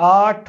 8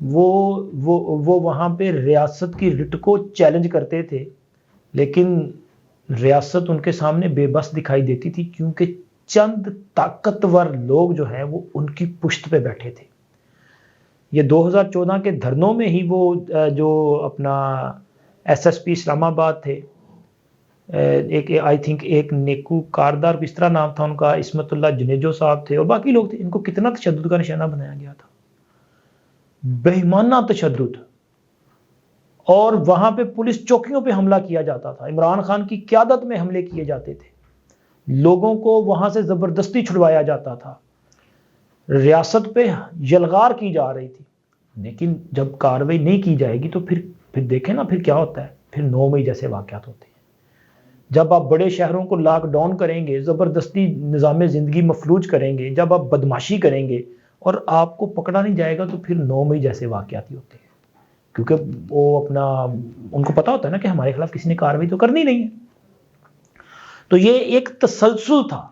وہ وہاں پہ ریاست کی رٹ کو چیلنج کرتے تھے، لیکن ریاست ان کے سامنے بے بس دکھائی دیتی تھی، کیونکہ چند طاقتور لوگ جو ہیں وہ ان کی پشت پہ بیٹھے تھے۔ یہ 2014 کے دھرنوں میں ہی وہ جو اپنا ایس ایس پی اسلام آباد تھے، ایک آئی تھنک ایک نیکو کاردار، اس طرح نام تھا ان کا، عصمت اللہ جنیجو صاحب تھے اور باقی لوگ تھے، ان کو کتنا تشدد کا نشانہ بنایا گیا تھا، بےایمانہ تشدد، اور وہاں پہ پولیس چوکیوں پہ حملہ کیا جاتا تھا، عمران خان کی قیادت میں حملے کیے جاتے تھے، لوگوں کو وہاں سے زبردستی چھڑوایا جاتا تھا، ریاست پہ یلغار کی جا رہی تھی۔ لیکن جب کارروائی نہیں کی جائے گی تو پھر دیکھیں نا پھر کیا ہوتا ہے، پھر 9 مئی جیسے واقعات ہوتے ہیں۔ جب آپ بڑے شہروں کو لاک ڈاؤن کریں گے، زبردستی نظام زندگی مفلوج کریں گے، جب آپ بدماشی کریں گے اور آپ کو پکڑا نہیں جائے گا تو پھر 9 مئی جیسے واقعات ہی ہوتے ہیں، کیونکہ وہ ان کو پتا ہوتا ہے نا کہ ہمارے خلاف کسی نے کارروائی تو کرنی نہیں ہے۔ تو یہ ایک تسلسل تھا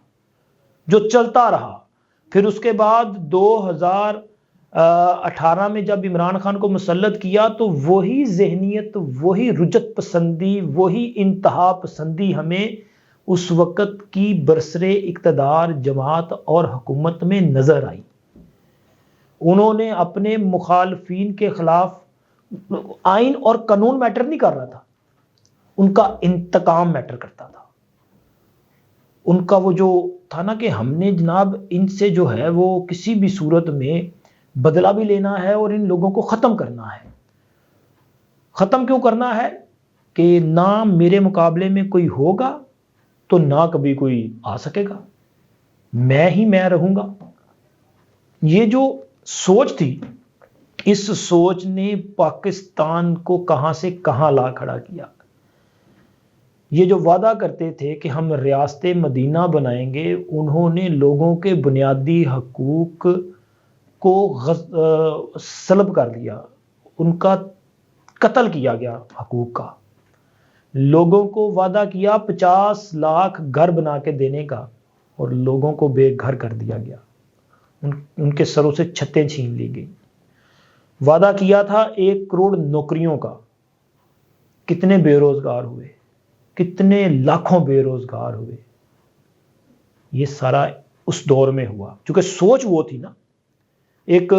جو چلتا رہا۔ پھر اس کے بعد 2018 میں جب عمران خان کو مسلط کیا تو وہی ذہنیت، وہی رجت پسندی، وہی انتہا پسندی ہمیں اس وقت کی برسر اقتدار جماعت اور حکومت میں نظر آئی۔ انہوں نے اپنے مخالفین کے خلاف، آئین اور قانون میٹر نہیں کر رہا تھا، ان کا انتقام میٹر کرتا تھا۔ ان کا وہ جو تھا نا کہ ہم نے جناب ان سے جو ہے وہ کسی بھی صورت میں بدلہ بھی لینا ہے اور ان لوگوں کو ختم کرنا ہے۔ ختم کیوں کرنا ہے؟ کہ نہ میرے مقابلے میں کوئی ہوگا تو نہ کبھی کوئی آ سکے گا، میں رہوں گا۔ یہ جو سوچ تھی، اس سوچ نے پاکستان کو کہاں سے کہاں لا کھڑا کیا۔ یہ جو وعدہ کرتے تھے کہ ہم ریاست مدینہ بنائیں گے، انہوں نے لوگوں کے بنیادی حقوق کو سلب کر دیا، ان کا قتل کیا گیا حقوق کا۔ لوگوں کو وعدہ کیا 50 لاکھ گھر بنا کے دینے کا اور لوگوں کو بے گھر کر دیا گیا، ان کے سروں سے چھتیں چھین لی گئی۔ وعدہ کیا تھا 1 کروڑ نوکریوں کا، کتنے بے روزگار ہوئے، کتنے لاکھوں بے روزگار ہوئے۔ یہ سارا اس دور میں ہوا، چونکہ سوچ وہ تھی نا، ایک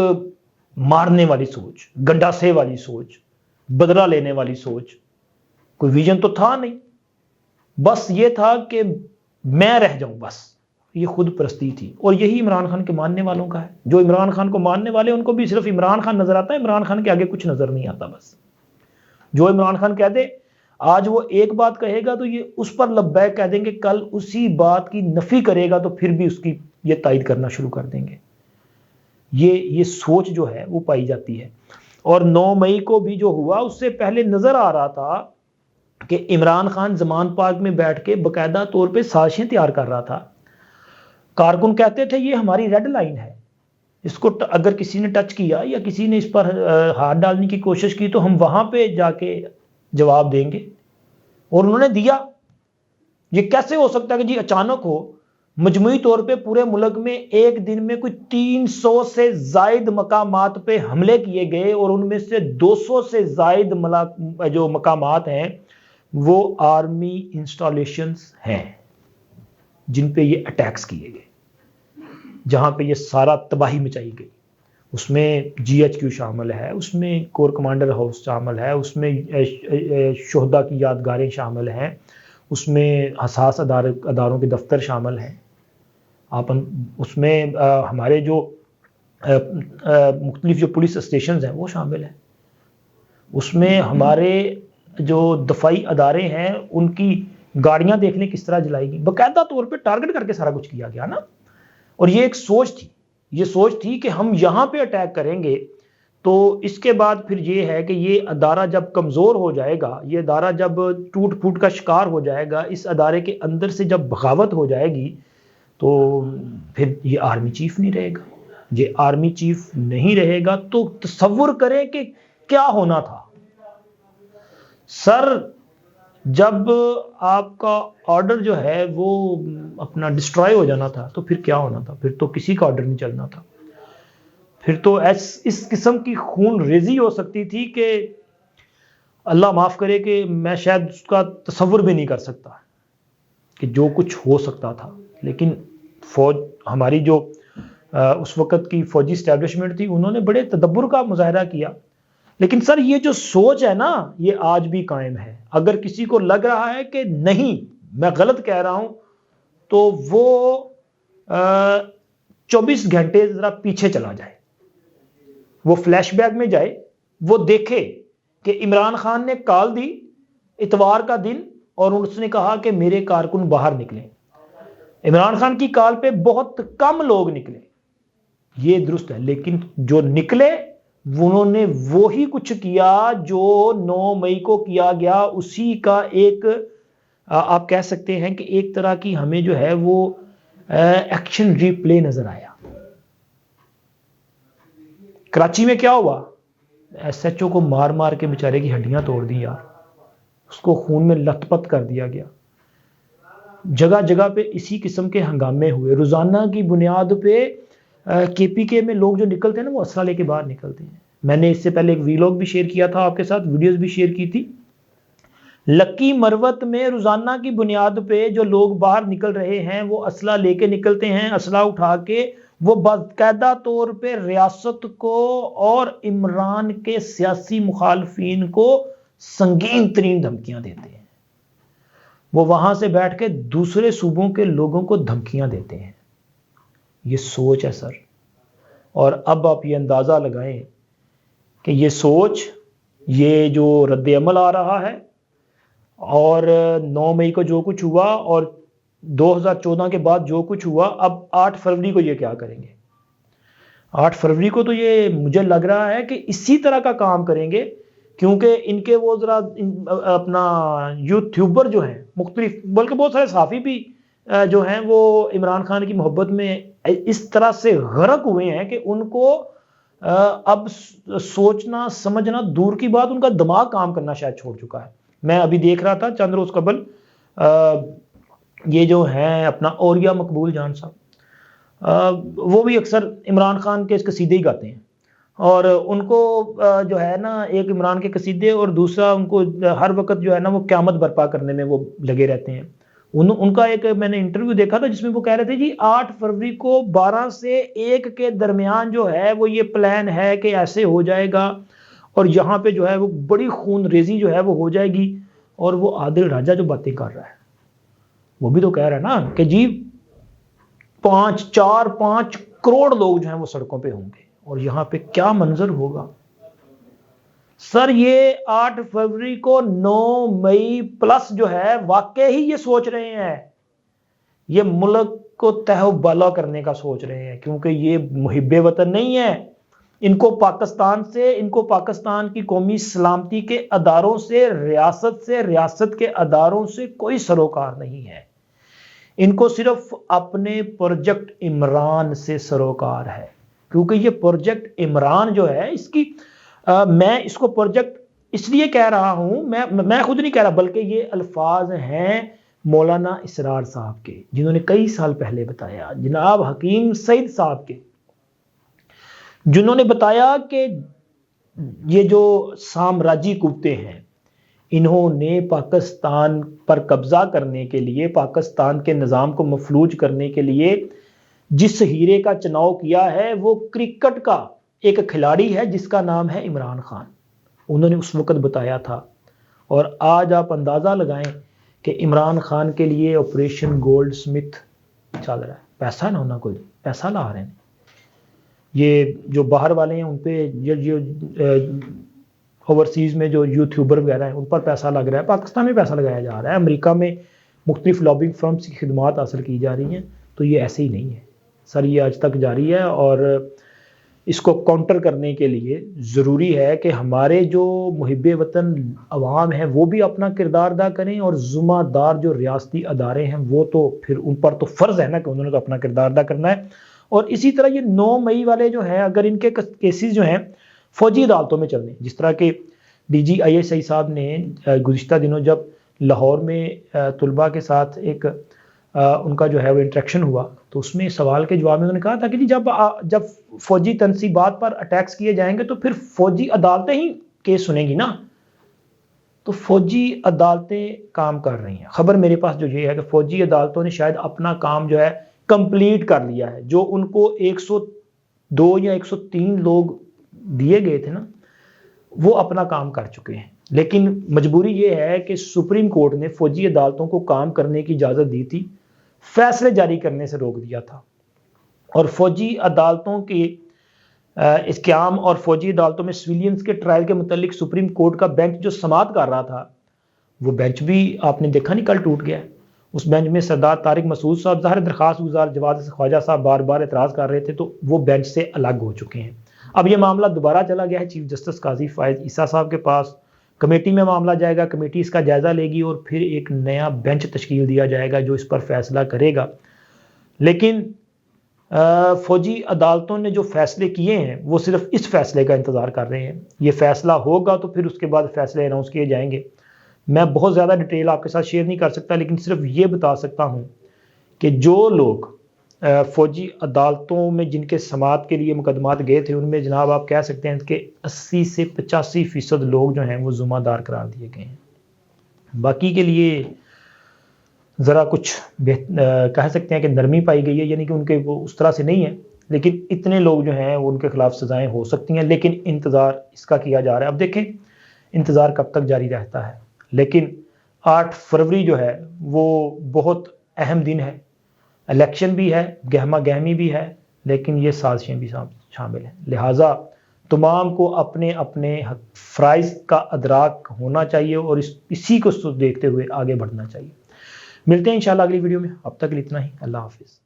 مارنے والی سوچ، گنڈاسے والی سوچ، بدلہ لینے والی سوچ، کوئی ویژن تو تھا نہیں، بس یہ تھا کہ میں رہ جاؤں، بس یہ خود پرستی تھی۔ اور یہی عمران خان کے ماننے والوں کا ہے، جو عمران خان کو ماننے والے ان کو بھی صرف عمران خان نظر آتا ہے، عمران خان کے آگے کچھ نظر نہیں آتا۔ بس جو عمران خان کہہ دے، آج وہ ایک بات کہے گا تو یہ اس پر لبیک کہہ دیں گے، کل اسی بات کی نفی کرے گا تو پھر بھی اس کی یہ تائید کرنا شروع کر دیں گے۔ یہ سوچ جو ہے وہ پائی جاتی ہے۔ اور 9 مئی کو بھی جو ہوا، اس سے پہلے نظر آ رہا تھا کہ عمران خان زمان پارک میں بیٹھ کے باقاعدہ طور پہ سازشیں تیار کر رہا تھا۔ کارکن کہتے تھے یہ ہماری ریڈ لائن ہے، اس کو اگر کسی نے ٹچ کیا یا کسی نے اس پر ہاتھ ڈالنے کی کوشش کی تو ہم وہاں پہ جا کے جواب دیں گے، اور انہوں نے دیا۔ یہ کیسے ہو سکتا ہے کہ جی اچانک ہو، مجموعی طور پہ پورے ملک میں ایک دن میں کوئی 300 سے زائد مقامات پہ حملے کیے گئے، اور ان میں سے 200 سے زائد جو مقامات ہیں وہ آرمی انسٹالیشنز ہیں جن پہ یہ اٹیکس کیے گئے، جہاں پہ یہ سارا تباہی مچائی گئی۔ اس میں GHQ شامل ہے، اس میں کور کمانڈر ہاؤس شامل ہے، اس میں شہداء کی یادگاریں شامل ہیں، اس میں حساس اداروں کے دفتر شامل ہیں، اس میں ہمارے جو مختلف جو پولیس اسٹیشنز ہیں وہ شامل ہیں، اس میں ہمارے جو دفاعی ادارے ہیں ان کی گاڑیاں دیکھنے کس طرح جلائی گئی، باقاعدہ طور پہ ٹارگٹ کر کے سارا کچھ کیا گیا نا۔ اور یہ ایک سوچ تھی، یہ سوچ تھی کہ ہم یہاں پہ اٹیک کریں گے تو اس کے بعد پھر یہ ہے کہ یہ ادارہ جب کمزور ہو جائے گا، یہ ادارہ جب ٹوٹ پھوٹ کا شکار ہو جائے گا، اس ادارے کے اندر سے جب بغاوت ہو جائے گی تو پھر یہ آرمی چیف نہیں رہے گا۔ یہ آرمی چیف نہیں رہے گا تو تصور کریں کہ کیا ہونا تھا۔ سر جب آپ کا آرڈر جو ہے وہ اپنا ڈسٹرائے ہو جانا تھا تو پھر کیا ہونا تھا؟ پھر تو کسی کا آرڈر نہیں چلنا تھا۔ پھر تو اس قسم کی خون ریزی ہو سکتی تھی کہ اللہ معاف کرے کہ میں شاید اس کا تصور بھی نہیں کر سکتا کہ جو کچھ ہو سکتا تھا. لیکن فوج ہماری جو اس وقت کی فوجی اسٹیبلشمنٹ تھی انہوں نے بڑے تدبر کا مظاہرہ کیا. لیکن سر یہ جو سوچ ہے نا یہ آج بھی قائم ہے. اگر کسی کو لگ رہا ہے کہ نہیں میں غلط کہہ رہا ہوں تو وہ 24 گھنٹے ذرا پیچھے چلا جائے, وہ فلیش بیک میں جائے, وہ دیکھے کہ عمران خان نے کال دی اتوار کا دن اور اس نے کہا کہ میرے کارکن باہر نکلیں. عمران خان کی کال پہ بہت کم لوگ نکلے, یہ درست ہے, لیکن جو نکلے انہوں نے وہی کچھ کیا جو 9 مئی کو کیا گیا. اسی کا ایک آپ کہہ سکتے ہیں کہ ایک طرح کی ہمیں جو ہے وہ ایکشن ری پلے نظر آیا. کراچی میں کیا ہوا, ایس ایچ او کو مار مار کے بیچارے کی ہڈیاں توڑ دی یار, اس کو خون میں لت پت کر دیا گیا. جگہ جگہ پہ اسی قسم کے ہنگامے ہوئے. روزانہ کی بنیاد پہ کے پی کے میں لوگ جو نکلتے ہیں نا وہ اسلحہ لے کے باہر نکلتے ہیں. میں نے اس سے پہلے ایک ویلاگ بھی شیئر کیا تھا آپ کے ساتھ, ویڈیوز بھی شیئر کی تھی. لکی مروت میں روزانہ کی بنیاد پہ جو لوگ باہر نکل رہے ہیں وہ اسلحہ لے کے نکلتے ہیں, اسلحہ اٹھا کے وہ باقاعدہ طور پہ ریاست کو اور عمران کے سیاسی مخالفین کو سنگین ترین دھمکیاں دیتے ہیں. وہ وہاں سے بیٹھ کے دوسرے صوبوں کے لوگوں کو دھمکیاں دیتے ہیں. یہ سوچ ہے سر. اور اب آپ یہ اندازہ لگائیں کہ یہ سوچ, یہ جو رد عمل آ رہا ہے اور 9 مئی کو جو کچھ ہوا اور 2014 کے بعد جو کچھ ہوا, اب 8 فروری کو یہ کیا کریں گے. 8 فروری کو تو یہ مجھے لگ رہا ہے کہ اسی طرح کا کام کریں گے, کیونکہ ان کے وہ ذرا اپنا یوٹیوبر جو ہیں مختلف, بلکہ بہت سارے صحافی بھی جو ہیں وہ عمران خان کی محبت میں اس طرح سے غرق ہوئے ہیں کہ ان کو اب سوچنا سمجھنا دور کی بات, ان کا دماغ کام کرنا شاید چھوڑ چکا ہے. میں ابھی دیکھ رہا تھا چند روز قبل یہ جو ہیں اپنا اوریا مقبول جان صاحب, وہ بھی اکثر عمران خان کے قصیدے ہی گاتے ہیں, اور ان کو جو ہے نا ایک عمران کے قصیدے اور دوسرا ان کو ہر وقت جو ہے نا وہ قیامت برپا کرنے میں وہ لگے رہتے ہیں. ان کا ایک میں نے انٹرویو دیکھا تھا جس میں وہ کہہ رہے تھے جی 8 فروری کو 12 سے 1 کے درمیان جو ہے وہ یہ پلان ہے کہ ایسے ہو جائے گا, اور یہاں پہ جو ہے وہ بڑی خون ریزی جو ہے وہ ہو جائے گی. اور وہ عادل راجہ جو باتیں کر رہا ہے وہ بھی تو کہہ رہا ہے نا کہ جی 5 کروڑ لوگ جو ہیں وہ سڑکوں پہ ہوں گے, اور یہاں پہ کیا منظر ہوگا. سر یہ 8 فروری کو 9 مئی پلس جو ہے واقعی ہی یہ سوچ رہے ہیں, یہ ملک کو تہو بالا کرنے کا سوچ رہے ہیں, کیونکہ یہ محب وطن نہیں ہے. ان کو پاکستان سے, ان کو پاکستان کی قومی سلامتی کے اداروں سے, ریاست کے اداروں سے کوئی سروکار نہیں ہے. ان کو صرف اپنے پروجیکٹ عمران سے سروکار ہے, کیونکہ یہ پروجیکٹ عمران جو ہے اس کی میں اس کو پروجیکٹ اس لیے کہہ رہا ہوں, میں خود نہیں کہہ رہا, بلکہ یہ الفاظ ہیں مولانا اسرار صاحب کے, جنہوں نے کئی سال پہلے بتایا, جناب حکیم سعید صاحب کے, جنہوں نے بتایا کہ یہ جو سامراجی قوتیں ہیں انہوں نے پاکستان پر قبضہ کرنے کے لیے, پاکستان کے نظام کو مفلوج کرنے کے لیے جس ہیرے کا چناؤ کیا ہے وہ کرکٹ کا ایک کھلاڑی ہے جس کا نام ہے عمران خان. انہوں نے اس وقت بتایا تھا, اور آج آپ اندازہ لگائیں کہ عمران خان کے لیے آپریشن گولڈ سمتھ چل رہا ہے. پیسہ نہ ہونا, کوئی پیسہ لا رہے ہیں. یہ جو باہر والے ہیں ان پہ اوورسیز میں جو یوٹیوبر وغیرہ ہیں ان پر پیسہ لگ رہا ہے, پاکستان میں پیسہ لگایا جا رہا ہے, امریکہ میں مختلف لابنگ فرمز کی خدمات حاصل کی جا رہی ہیں. تو یہ ایسے ہی نہیں ہے سر, یہ آج تک جاری ہے, اور اس کو کاؤنٹر کرنے کے لیے ضروری ہے کہ ہمارے جو محب وطن عوام ہیں وہ بھی اپنا کردار ادا کریں, اور ذمہ دار جو ریاستی ادارے ہیں وہ تو پھر ان پر تو فرض ہے نا کہ انہوں نے تو اپنا کردار ادا کرنا ہے. اور اسی طرح یہ 9 مئی والے جو ہیں اگر ان کے کیسز جو ہیں فوجی عدالتوں میں چل رہے ہیں, جس طرح کہ ڈی جی ISI صاحب نے گزشتہ دنوں جب لاہور میں طلباء کے ساتھ ایک ان کا جو ہے وہ انٹریکشن ہوا تو اس میں سوال کے جواب میں انہوں نے کہا تھا کہ جی جب فوجی تنصیبات پر اٹیکس کیے جائیں گے تو پھر فوجی عدالتیں ہی کیس سنیں گی نا. تو فوجی عدالتیں کام کر رہی ہیں. خبر میرے پاس جو یہ ہے کہ فوجی عدالتوں نے شاید اپنا کام جو ہے کمپلیٹ کر لیا ہے. جو ان کو 102 یا 103 لوگ دیے گئے تھے نا وہ اپنا کام کر چکے ہیں. لیکن مجبوری یہ ہے کہ سپریم کورٹ نے فوجی عدالتوں کو کام کرنے کی اجازت دی تھی, فیصلے جاری کرنے سے روک دیا تھا. اور فوجی عدالتوں کے اس قیام اور فوجی عدالتوں میں سویلینز کے ٹرائل کے متعلق سپریم کورٹ کا بینچ جو سماعت کر رہا تھا وہ بینچ بھی آپ نے دیکھا نہیں کل ٹوٹ گیا. اس بینچ میں سردار طارق مسعود صاحب ظاہر درخواست گزار جواد خواجہ صاحب بار بار اعتراض کر رہے تھے تو وہ بینچ سے الگ ہو چکے ہیں. اب یہ معاملہ دوبارہ چلا گیا ہے چیف جسٹس قاضی فائز عیسیٰ صاحب کے پاس. کمیٹی میں معاملہ جائے گا, کمیٹی اس کا جائزہ لے گی اور پھر ایک نیا بینچ تشکیل دیا جائے گا جو اس پر فیصلہ کرے گا. لیکن فوجی عدالتوں نے جو فیصلے کیے ہیں وہ صرف اس فیصلے کا انتظار کر رہے ہیں. یہ فیصلہ ہوگا تو پھر اس کے بعد فیصلے اناؤنس کیے جائیں گے. میں بہت زیادہ ڈیٹیل آپ کے ساتھ شیئر نہیں کر سکتا, لیکن صرف یہ بتا سکتا ہوں کہ جو لوگ فوجی عدالتوں میں جن کے سماعت کے لیے مقدمات گئے تھے ان میں جناب آپ کہہ سکتے ہیں کہ 80 سے 85% لوگ جو ہیں وہ ذمہ دار قرار دیے گئے ہیں. باقی کے لیے ذرا کچھ کہہ سکتے ہیں کہ نرمی پائی گئی ہے, یعنی کہ ان کے وہ اس طرح سے نہیں ہے, لیکن اتنے لوگ جو ہیں وہ ان کے خلاف سزائیں ہو سکتی ہیں. لیکن انتظار اس کا کیا جا رہا ہے. اب دیکھیں انتظار کب تک جاری رہتا ہے. لیکن 8 فروری جو ہے وہ بہت اہم دن ہے. الیکشن بھی ہے, گہما گہمی بھی ہے, لیکن یہ سازشیں بھی شامل ہیں. لہٰذا تمام کو اپنے اپنے فرائض کا ادراک ہونا چاہیے اور اسی کو دیکھتے ہوئے آگے بڑھنا چاہیے. ملتے ہیں انشاءاللہ اگلی ویڈیو میں. اب تک اتنا ہی. اللہ حافظ.